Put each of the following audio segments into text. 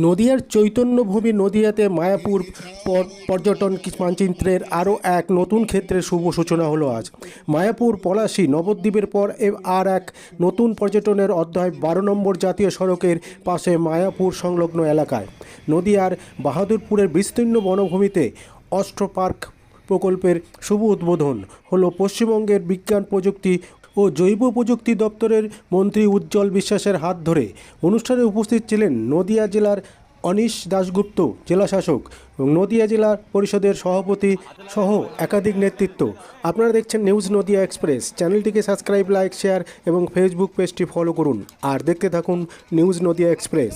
নদিয়ার চৈতন্যভূমি নদিয়াতে মায়াপুর পর্যটন মানচিত্রের আরও এক নতুন ক্ষেত্রের শুভ সূচনা হলো আজ। মায়াপুর পলাশী নবদ্বীপের পর আর এক নতুন পর্যটনের অধ্যায় 12 নম্বর জাতীয় সড়কের পাশে মায়াপুর সংলগ্ন এলাকায় নদিয়ার বাহাদুরপুরের বিস্তীর্ণ বনভূমিতে অস্ট্রো পার্ক প্রকল্পের শুভ উদ্বোধন হলো পশ্চিমবঙ্গের বিজ্ঞান প্রযুক্তি ও জৈব প্রযুক্তি দপ্তরের মন্ত্রী উজ্জ্বল বিশ্বাসের হাত ধরে। অনুষ্ঠানে উপস্থিত ছিলেন নদিয়া জেলার অনিশ দাশগুপ্ত জেলাশাসক এবং নদিয়া জেলা পরিষদের সভাপতি সহ একাধিক নেতৃত্ব। আপনারা দেখছেন নিউজ নদিয়া এক্সপ্রেস। চ্যানেলটিকে সাবস্ক্রাইব, লাইক, শেয়ার এবং ফেসবুক পেজটি ফলো করুন আর দেখতে থাকুন নিউজ নদিয়া এক্সপ্রেস।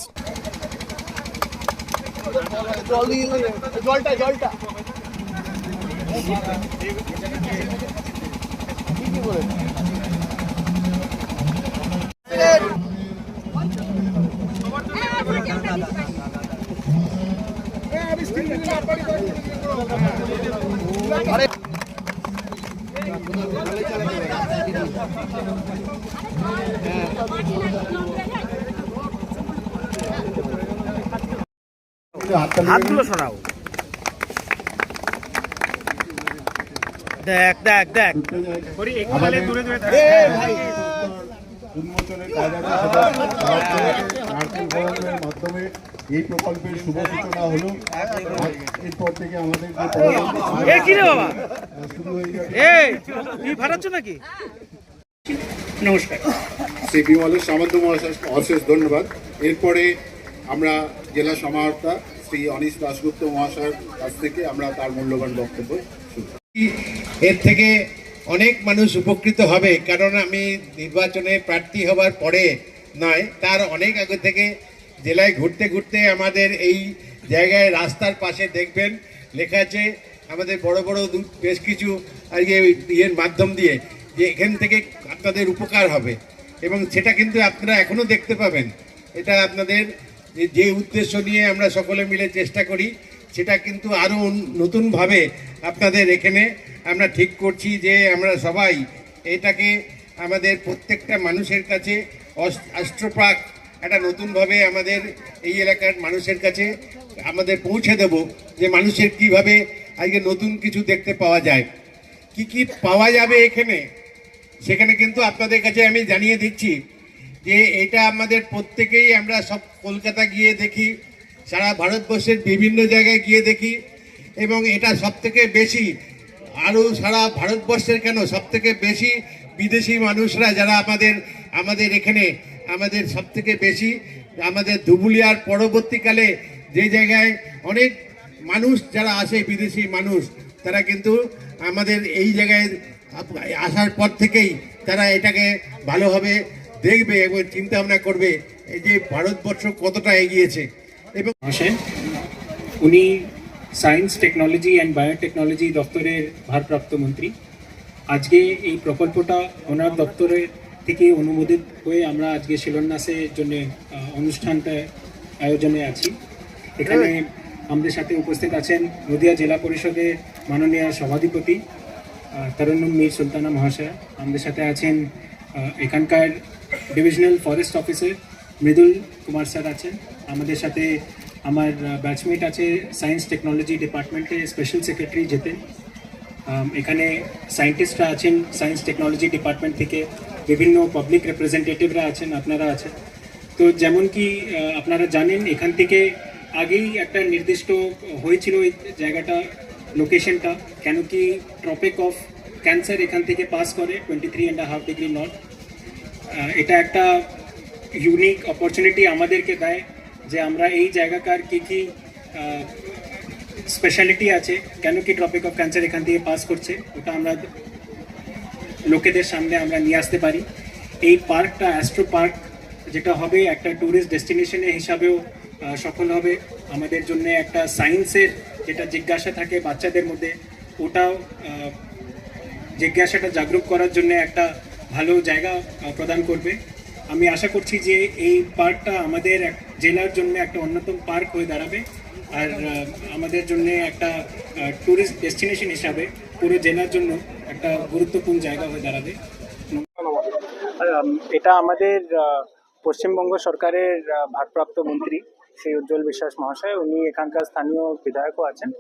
হাতগুলো সরাও। দেখ দেখ দেখ উন্মোচনের মাধ্যমে এই প্রকল্পের শুভ সূচনা হলো। এরপর থেকে আমাদের শুরু হয়ে যাবে। নাকি? নমস্কার, শ্রী বিমলের সামন্ত মহাশয় অশেষ ধন্যবাদ। এরপরে আমরা জেলা সমাহর্তা শ্রী অনিশ দাশগুপ্ত মহাশয়ের কাছ থেকে আমরা তার মূল্যবান বক্তব্য শুনব। এর থেকে অনেক মানুষ উপকৃত হবে, কারণ আমি নির্বাচনে প্রার্থী হবার পরে নয়, তার অনেক আগে থেকে জেলায় ঘুরতে ঘুরতে আমাদের এই জায়গায় রাস্তার পাশে দেখবেন লেখা আছে আমাদের বড় বড় বেশ কিছু ইয়ের মাধ্যম দিয়ে যে এখান থেকে আপনাদের উপকার হবে, এবং সেটা কিন্তু আপনারা এখনও দেখতে পাবেন। এটা আপনাদের যে উদ্দেশ্য নিয়ে আমরা সকলে মিলে চেষ্টা করি, সেটা কিন্তু আরও নতুনভাবে আপনাদের এখানে আমরা ঠিক করছি যে আমরা সবাই এটাকে আমাদের প্রত্যেকটা মানুষের কাছে অস্ট্রো পার্ক একটা নতুনভাবে আমাদের এই এলাকার মানুষের কাছে আমাদের পৌঁছে দেব, যে মানুষের কিভাবে আজকে নতুন কিছু দেখতে পাওয়া যায়, কি কি পাওয়া যাবে এখানে। সেখানে কিন্তু আপনাদের কাছে আমি জানিয়ে দিচ্ছি যে এটা আমাদের প্রত্যেকেই, আমরা সব কলকাতা গিয়ে দেখি, সারা ভারতবর্ষের বিভিন্ন জায়গায় গিয়ে দেখি, এবং এটা সবথেকে বেশি আরও সারা ভারতবর্ষের কেন সবথেকে বেশি বিদেশি মানুষরা যারা আমাদের এখানে আমাদের সবথেকে বেশি আমাদের ধুবুলিয়ার পরবর্তীকালে যে জায়গায় অনেক মানুষ যারা আসে বিদেশি মানুষ, তারা কিন্তু আমাদের এই জায়গায় আসার পর থেকেই তারা এটাকে ভালোভাবে দেখবে এবং চিন্তা ভাবনা করবে এই যে ভারতবর্ষ কতটা এগিয়েছে। এবং উনি সায়েন্স টেকনোলজি অ্যান্ড বায়োটেকনোলজি দপ্তরের ভারপ্রাপ্ত মন্ত্রী। আজকে এই প্রকল্পটা ওনার দপ্তরের থেকে অনুমোদিত হয়ে আমরা আজকে শিলান্যাসের জন্য অনুষ্ঠানটা আয়োজনে আছি। এখানে আমাদের সাথে উপস্থিত আছেন নদিয়া জেলা পরিষদের মাননীয় সভাধিপতি তরুণুম মীর সুলতানা মহাশয়। আমাদের সাথে আছেন এখানকার divisional forest officer Mridul Kumar sir আছেন। আমাদের সাথে আমার ব্যাচমেট আছে সায়েন্স টেকনোলজি ডিপার্টমেন্টের স্পেশাল সেক্রেটারি জিতেন। এখানে সায়েন্টিস্টরা আছেন সায়েন্স টেকনোলজি ডিপার্টমেন্ট থেকে, বিভিন্ন পাবলিক রিপ্রেজেন্টেটিভরা আছেন, আপনারা আছেন। তো যেমন কি আপনারা জানেন, এখান থেকে আগেই একটা নির্দিষ্ট হয়েছিল এই জায়গাটা, লোকেশনটা, কেন কি ট্রপিক অফ ক্যান্সার এখান থেকে পাস করে 23.5 ডিগ্রি নর্থ। এটা একটা ইউনিক অপরচুনিটি আমাদেরকে দেয় যে আমরা এই জায়গাকার কী কী স্পেশালিটি আছে, কেন কি ট্রপিক অফ ক্যান্সার এখান থেকে পাস করছে, ওটা আমরা লোকেদের সামনে আমরা নিয়ে আসতে পারি। এই পার্কটা অ্যাস্ট্রো পার্ক যেটা হবে একটা ট্যুরিস্ট ডেস্টিনেশনের হিসাবেও সফল হবে। আমাদের জন্য একটা সায়েন্সের যেটা জিজ্ঞাসা থাকে বাচ্চাদের মধ্যে, ওটাও জিজ্ঞাসাটা জাগরুক করার জন্য একটা ভালো জায়গা প্রদান করবে। আমি আশা করছি যে এই পার্কটা আমাদের জেলার জন্য একটা অন্যতম পার্ক হয়ে দাঁড়াবে, আর আমাদের জন্য একটা ট্যুরিস্ট ডেস্টিনেশন হিসাবে পুরো জেলার জন্য একটা গুরুত্বপূর্ণ জায়গা হয়ে দাঁড়াবে। এটা আমাদের পশ্চিমবঙ্গ সরকারের ভারপ্রাপ্ত মন্ত্রী শ্রী উজ্জ্বল বিশ্বাস মহাশয়, উনি এখানকার স্থানীয় বিধায়কও আছেন।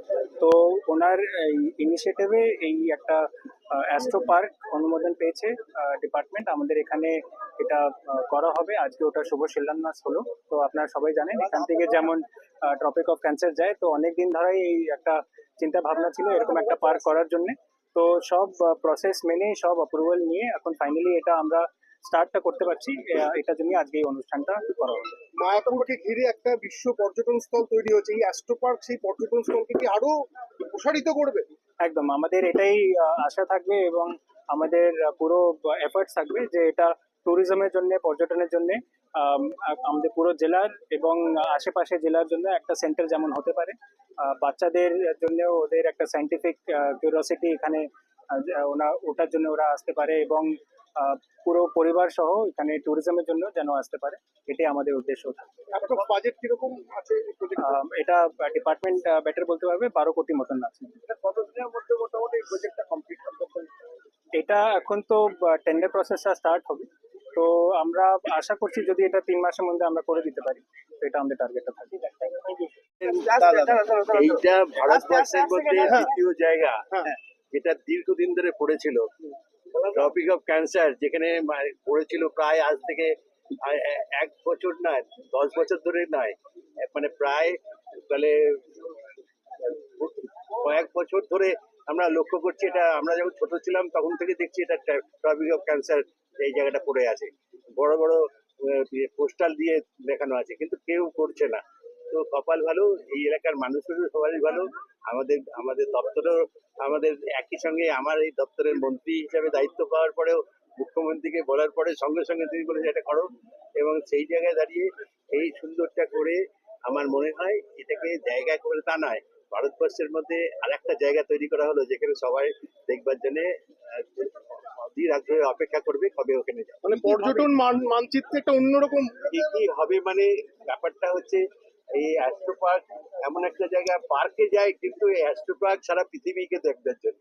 তো ওনার এই ইনিশিয়েটিভে এই একটা অ্যাস্ট্রো পার্ক অনুমোদন পেয়েছে ডিপার্টমেন্ট আমাদের এখানে। এটা করা হবে আজকে, ওটা শুভ শিলান্যাস হলো। তো আপনারা সবাই জানেন এখান থেকে যেমন ট্রপিক অফ ক্যান্সার যায়, তো অনেক দিন ধরেই এই একটা চিন্তা ভাবনা ছিল এরকম একটা পার্ক করার জন্য। তো সব প্রসেস মেনে সব অ্যাপ্রুভাল নিয়ে এখন ফাইনালি এটা আমরা স্টার্টটা করতে পারছি। এটার জন্য আজকে এই অনুষ্ঠানটা করা হলো। মায়াপুরকে ঘিরে একটা বিশ্ব পর্যটন স্থল তৈরি হচ্ছে, এই অ্যাস্ট্রো পার্ক সেই পর্যটন স্থলকে কি আরো প্রসারিত করবে? একদম আমাদের এটাই আশা থাকবে এবং আমাদের পুরো এফার্টস থাকবে যে এটা ট্যুরিজমের জন্য, পর্যটনের জন্য আমাদের পুরো জেলার এবং আশেপাশে জেলার জন্য একটা সেন্টার যেমন হতে পারে। বাচ্চাদের জন্য ওদের একটা সায়েন্টিফিক কিউরিওসিটি এখানে ওটার জন্য ওরা আসতে পারে এবং পুরো পরিবার সহ এখানে ট্যুরিজমের জন্য যেন আসতে পারে, এটাই আমাদের উদ্দেশ্য। একটা বাজেট কিরকম আছে এই প্রজেক্ট? এটা ডিপার্টমেন্ট বেটার বলতে পারবে, 12 কোটি মতন আছে। কতদিনের মধ্যে মোটামুটি এই প্রজেক্টটা কমপ্লিট করতে? এটা এখন তো টেন্ডার প্রসেসটা স্টার্ট হবে, তো আমরা আশা করছি যদি এটা 3 মাসের মধ্যে আমরা করে দিতে পারি, তো এটা আমাদের টার্গেটটা থাকে। এইটা ভারতবর্ষের মধ্যে দ্বিতীয় জায়গা যেটা দীর্ঘদিন ধরে পড়েছিল, টপিক অফ ক্যান্সার, যেখানে পড়েছিল প্রায় আজ থেকে 1 বছর নয়, 10 বছর ধরে নয়, মানে প্রায় তাহলে কয়েক বছর ধরে আমরা লক্ষ্য করছি। এটা আমরা যখন ছোট ছিলাম তখন থেকে দেখছি এটা টপিক অফ ক্যান্সার এই জায়গাটা পড়ে আছে, বড় বড় পোস্টাল দিয়ে দেখানো আছে, কিন্তু কেউ করছে না। তো কপাল ভালো, এই এলাকার মানুষেরও সবারই ভালো, আমাদের দপ্তরেও আমাদের একই সঙ্গে আমার এই দপ্তরের মন্ত্রী হিসাবে দায়িত্ব পাওয়ার পরেও মুখ্যমন্ত্রীকে বলার পরে সঙ্গে সঙ্গে তিনি বলেছে এটা করো, এবং সেই জায়গায় দাঁড়িয়ে এই সুন্দরটা করে আমার মনে হয় এটাকে জায়গা করে তা নয়, ভারতবর্ষের মধ্যে আর একটা জায়গা তৈরি করা হলো যেখানে সবাই দেখবার জন্য অধীর আগ্রহে অপেক্ষা করবে কবে ওখানে যাবে। মানে পর্যটন মানচিত্রে একটা অন্যরকম কি হবে, মানে ব্যাপারটা হচ্ছে এই অ্যাস্ট্রো পার্ক এমন একটা জায়গা, পার্কে যায় কিন্তু এই অ্যাস্ট্রো পার্ক সারা পৃথিবীকে দেখবার জন্য।